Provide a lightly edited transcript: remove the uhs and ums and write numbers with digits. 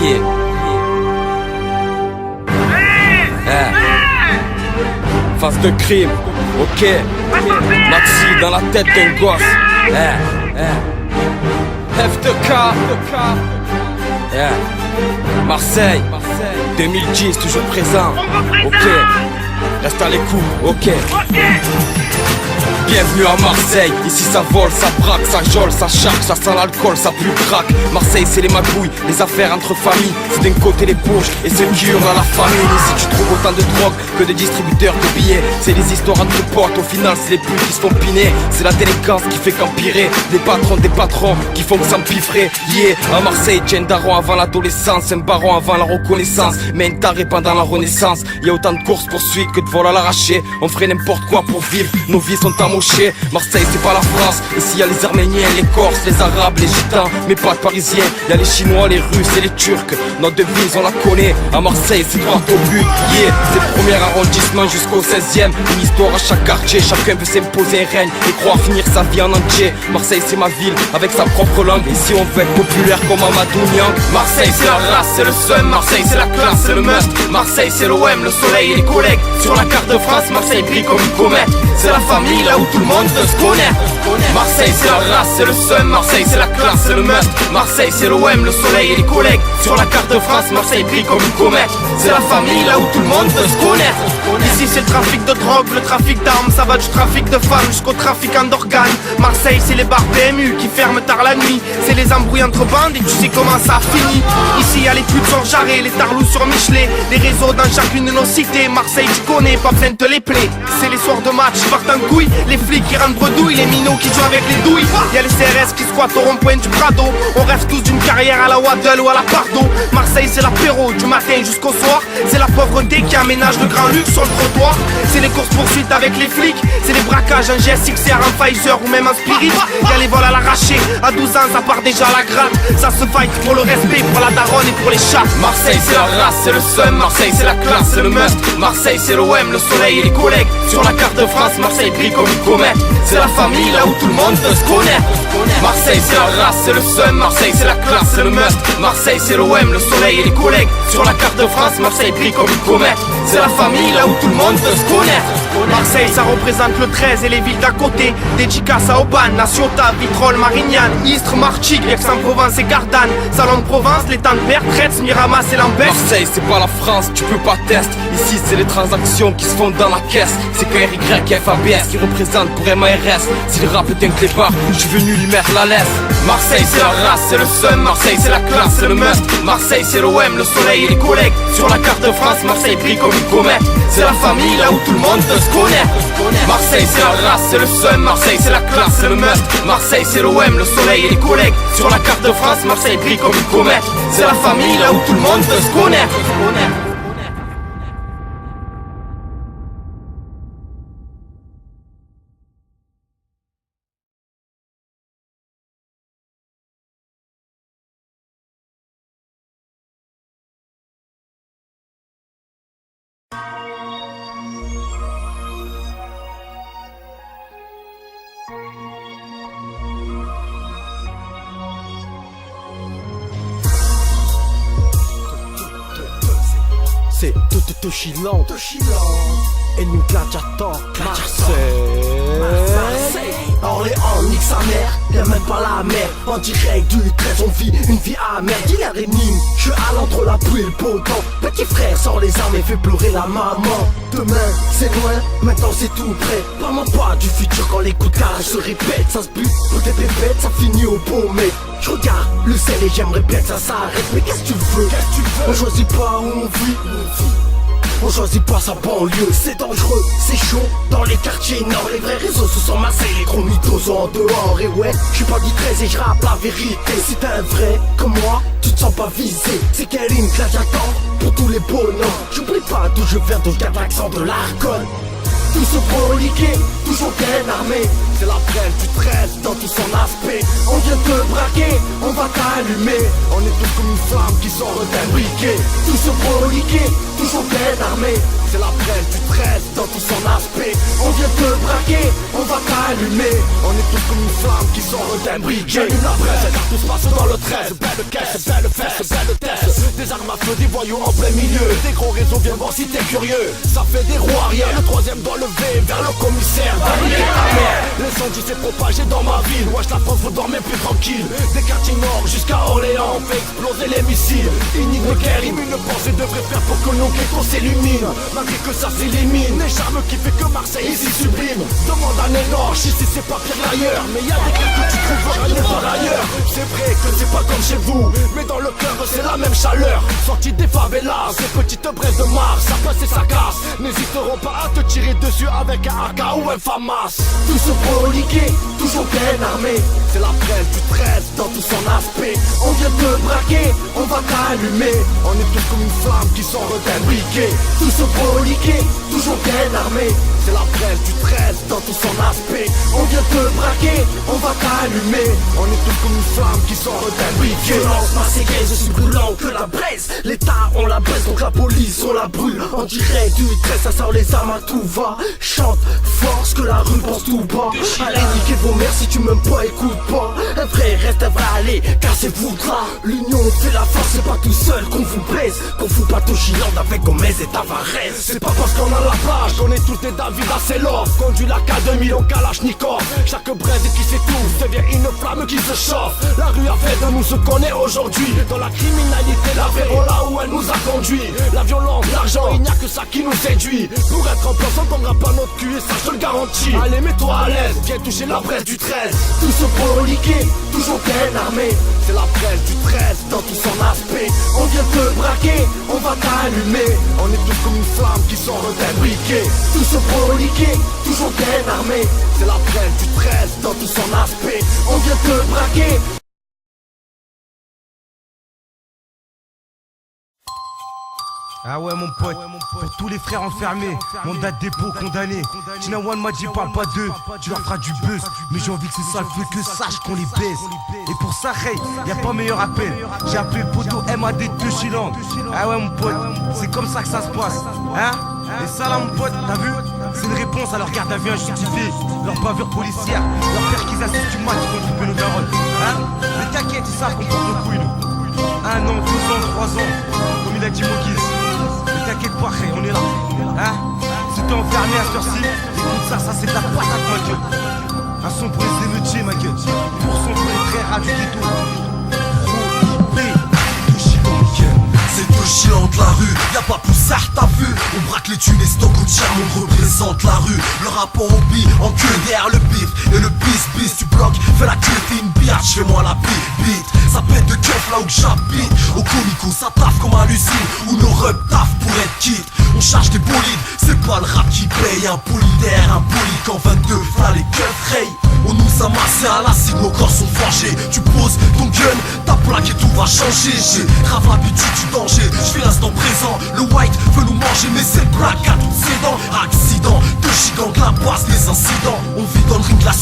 Yeah. Face de crime, ok. Maxi dans la tête d'un gosse. F2K. Marseille 2010 toujours présent. Ok. Reste à l'écoute, ok. Bienvenue à Marseille, ici ça vole, ça braque, ça jole, ça charge, ça sent l'alcool, ça pue le crack. Marseille c'est les magouilles, les affaires entre familles. C'est d'un côté les bourges et ceux qui hurlent à la famine. Ici tu trouves autant de drogue que de distributeurs de billets. C'est les histoires entre potes, au final c'est les putes qui se font piner. C'est la délinquance qui fait qu'empirer. Des patrons qui font que s'empiffrer. Yeah, à Marseille, tiens daron avant l'adolescence, un baron avant la reconnaissance, mais un taré pendant la renaissance. Y'a autant de courses poursuites que de vols à l'arraché. On ferait n'importe quoi pour vivre, nos vies sont amochées. Marseille c'est pas la France, ici y'a les Arméniens, les Corses, les Arabes, les Gitans, mais pas de Parisiens. Y'a les Chinois, les Russes et les Turcs. Notre devise on la connaît, à Marseille c'est droit au but. Yeah, c'est le premier arrondissement jusqu'au 16e. Une histoire à chaque quartier, chacun veut s'imposer un règne et croire finir sa vie en entier. Marseille c'est ma ville, avec sa propre langue. Et si on veut être populaire comme Amadou Niang. Marseille c'est la race, c'est le seum, Marseille c'est la classe, c'est le must. Marseille c'est l'OM, le soleil et les collègues. Sur la carte de France, Marseille brille comme une comète. C'est la famille là où tout le monde veut se connaître. Marseille c'est la race, c'est le seum, Marseille c'est la classe, c'est le must. Marseille c'est l'OM, le soleil et les collègues. Sur la carte de France, Marseille brille comme une comète. C'est la famille là où tout le monde veut se connaître. Ici c'est le trafic de drogue, le trafic d'armes. Ça va du trafic de femmes jusqu'au trafiquant d'organes. Marseille c'est les bars PMU qui ferment tard la nuit. C'est les embrouilles entre bandes et tu sais comment ça finit. Ici y'a les putes sur Jarret, les tarlous sur Michelet. Les réseaux dans chacune de nos cités. Marseille tu connais, pas besoin de te les plaies. C'est les soirs de match, partent en couille. Les flics qui rentrent bredouilles, les minots qui jouent avec les douilles. Y'a les CRS qui squattent au rond-point du Prado. On rêve tous d'une carrière à la Waddle ou à la Pardo. Marseille c'est l'apéro du matin jusqu'au soir. C'est la pauvreté qui aménage le grand luxe sur le trottoir. C'est les courses poursuites avec les flics. C'est les braquages en GSXR, en Pfizer ou même en Spirit. Y'a les vols à l'arraché, à 12 ans ça part déjà à la gratte. Ça se fight pour le respect, pour la daronne et pour les chats. Marseille c'est la race, c'est le seum, Marseille c'est la classe, c'est le must. Marseille c'est l'OM, le soleil et les collègues. Sur la carte de France, Marseille brille comme une comète. C'est la famille là où tout le monde veut se connaître. Marseille c'est la race, c'est le seum, Marseille c'est la classe, c'est le must. Marseille c'est l'OM, le soleil et les collègues. Sur la carte de France, Marseille brille comme une comète. C'est la famille là où tout le monde veut se connaître. Marseille ça représente le 13 et les villes d'à côté. Dédicace à Aubagne, La Ciotat, Vitrolles, Marignane, Istres, Martigues, Aix-en-Provence et Gardanne. Salon de Provence, les Tempères, Tretz, Miramas et Lambert. Marseille c'est pas la France, tu peux pas tester. Ici c'est les transactions qui se font dans la caisse. C'est KRYFABS qui représente pour MARS. Si le rap est un clébard, je suis venu lui mettre la laisse. Marseille c'est la race, c'est le seum, Marseille c'est la classe, c'est le must. Marseille c'est l'OM, le soleil et les collègues. Sur la carte de France, Marseille brille comme une comète. C'est la famille là où tout le monde veut se connaître. Marseille c'est la race, c'est le seum, Marseille c'est la classe, c'est le must. Marseille c'est l'OM, le soleil et les collègues. Sur la carte de France, Marseille brille comme une comète. C'est la famille là où tout le monde veut se connaître. C'est Toshiland et nous Gladiator Marseille. Orléans, nique sa mère, y'a même pas la mer. En direct du 13 on vit une vie amère. Dealer et mine, je suis à l'entre la pluie et le beau temps. Petit frère sort les armes et fait pleurer la maman. Demain c'est loin, maintenant c'est tout près. Parle-moi pas du futur quand les coups de carré se répètent. Ça se bute pour des bébêtes, ça finit au paumé. Je regarde le ciel et j'aimerais bien que ça s'arrête. Mais qu'est-ce que tu veux? On choisit pas où on vit. On choisit pas sa banlieue, c'est dangereux, c'est chaud. Dans les quartiers nord, les vrais réseaux se sont Marseille. Les gros mythos sont en dehors. Et ouais, je suis pas du 13 et je rappe la vérité. Si t'es un vrai comme moi, tu te sens pas visé. C'est quelle une Gladiator pour tous les bonhommes. J'oublie pas d'où je viens, d'où je garde l'accent de l'Argonne. Tous se proliquer, toujours bien armé. C'est la prêle du 13 dans tout son aspect. On vient te braquer, on va t'allumer. On est tous comme une flamme qui sort d'un briquet. Tous se proliquer, toujours bien armé. C'est la prêle du 13 dans tout son aspect. On vient te braquer, on va t'allumer. On est tous comme une flamme qui sort d'un briquet. J'allume la presse, car tout se passe dans le 13. Belle caisse, belle fesse, belle tête. veux des voyous en plein milieu. Des gros réseaux, viens voir si t'es curieux. Ça fait des roues arrière, le troisième doit lever vers le commissaire. Daniel ta mère, l'incendie s'est propagé dans ma ville. Wesh la France, vous dormez plus tranquille. Des quartiers nord jusqu'à Orléans, on fait exploser les missiles. Énigme Kerim, une pensée devrait faire pour que nos ghettos s'éliminent. Malgré que ça s'élimine, les charmes qui fait que Marseille ici sublime. Demande à Nénor, ici c'est pas pire ailleurs. Mais y'a des trucs que tu trouveras nulle part ailleurs. C'est vrai que c'est pas comme chez vous, mais dans le cœur c'est la même chaleur. Sorti des favelas, ces petites braises de Mars, ça passe et ça casse. N'hésiteront pas à te tirer dessus avec un AK ou un FAMAS. Tous proliqués, toujours bien armés. C'est la presse du 13 dans tout son aspect. On vient te braquer, on va t'allumer. On est tous comme une flamme qui sort d'un briquet. Tous proliqués, toujours bien armés. C'est la presse du 13 dans tout son aspect. On vient te braquer, on va t'allumer. On est tous comme une flamme qui sort d'un briquet. Violence marseillaise, je suis brûlant que la braise. L'État on la baisse donc la police on la brûle. En direct du 13 ça sort les armes à tout va. Chante force que la rue pense tout bas. Allez niquer vos mères si tu m'aimes pas, écoute pas. Un vrai reste un vrai aller, cassez-vous de là. L'union fait la force, c'est pas tout seul qu'on vous baise. Qu'on fout pas tout Giland avec Gomez et Tavares. C'est pas parce qu'on a la plage qu'on est tous des David Hasselhoff. Conduit la K2000 au Kalachnikov. Chaque braise qui s'étouffe devient une flamme qui se chauffe. La rue a fait de nous ce qu'on est aujourd'hui. Dans la criminalité, la verront là où elle nous a conduit. La violence, l'argent, il n'y a que ça qui nous séduit. Pour être en place, on tombera pas notre cul et ça je te le garantis. Allez mets-toi à l'aise, viens toucher la braise du 13. Tous proliqués, toujours bien armés. C'est la braise du 13 dans tout son aspect. On vient te braquer, on va t'allumer. On est tous comme une flamme qui sort d'un briquet. Tous proliqués, toujours bien armés. C'est la braise du 13 dans tout son aspect. On vient te braquer. Ah ouais mon pote, pour tous les frères enfermés, mandat de dépôt condamné. Tina One m'a dit parle pas d'eux, tu leur feras du buzz. Mais j'ai envie que ces sales feux que sache qu'on les baise. Et pour ça, hey, y'a pas meilleur appel. J'ai appelé le poteau MAD de Chiland. Ah ouais mon pote, c'est comme ça que ça se passe. Hein? Et ça là mon pote, t'as vu? C'est une réponse à leur garde à vue injustifiée, leur bavure policière, leur perquisition du match contre tromper nos darons. Hein? Mais t'inquiète, ils savent qu'on porte nos couilles nous. 1 an, 2 ans, 3 ans, comme il a dit Mogiz. Mais t'inquiète pas, hey, on est là. Hein? Si t'es enfermé à cette heure-ci, écoute ça, c'est de la patate ma gueule. Un son pour les émeutiers ma gueule. Pour son pour les frères à du ghetto. C'est de Chiland de la rue, y'a pas plus ça t'as vu. On braque les thunes et stock au tiers, on représente la rue. Le rapport au bi, en queue derrière le bif. Et le bis, tu bloques, fais la queue, t'es une biatch, fais-moi la beat. Ça pète de keuf là où j'habite. Au comico, ça taffe comme à l'usine. Où nos rubs taffent pour être quitte. On charge des bolides, c'est pas le rap qui paye. Un poli d'air, un poli qu'en 22, flà les keufs rayent. On nous a massé à l'acide, nos corps sont forgés. Tu poses ton gun, ta plaque et tout va changer. J'ai grave l'habitude du danger, je fais l'instant présent. Le white veut nous manger mais c'est black à toutes ses dents. Accident, de gigant, de la base, des incidents. On vit dans le ring, la